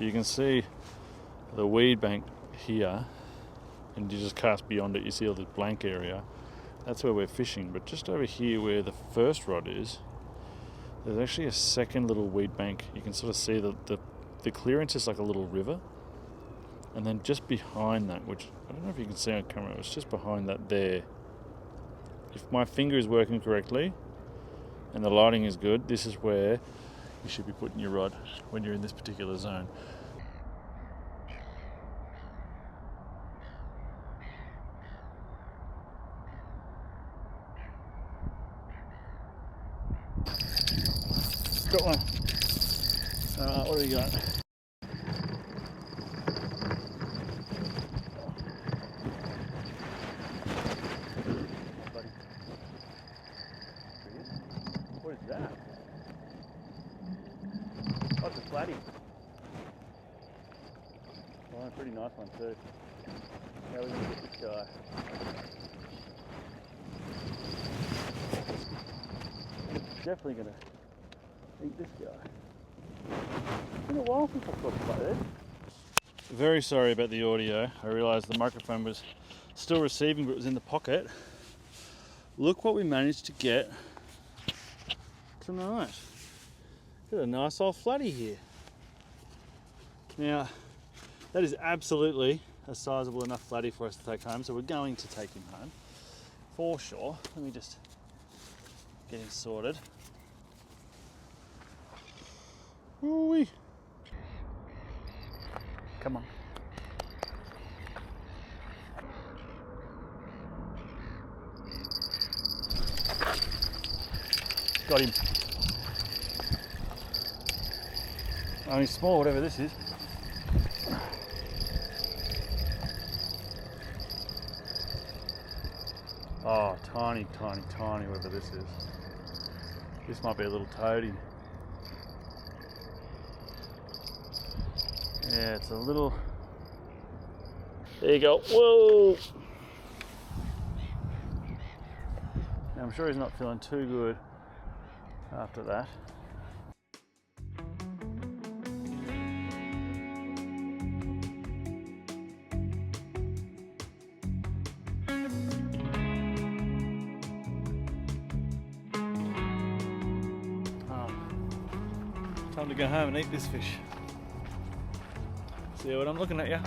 But you can see the weed bank here, and you just cast beyond it, you see all this blank area. That's where we're fishing. But just over here where the first rod is, there's actually a second little weed bank. You can sort of see the clearance is like a little river. And then just behind that, which I don't know if you can see on camera, it's just behind that there. If my finger is working correctly and the lighting is good, this is where you should be putting your rod when you're in this particular zone. Got one. What do we got? What is that? Oh, it's a flatty. Oh, a pretty nice one too. Now we're going to get this guy. Definitely going to eat this guy. It's been a while since I caught a flathead. Very sorry about the audio. I realised the microphone was still receiving, but it was in the pocket. Look what we managed to get tonight. Got a nice old flatty here. Now, that is absolutely a sizable enough flatty for us to take home, so we're going to take him home for sure. Let me just get him sorted. Ooh-wee. Come on. Got him. Only small, whatever this is. Oh, tiny, tiny, tiny, whatever this is. This might be a little toady. Yeah, it's a little... There you go. Whoa! I'm sure he's not feeling too good after that. Time to go home and eat this fish. See what I'm looking at, ya?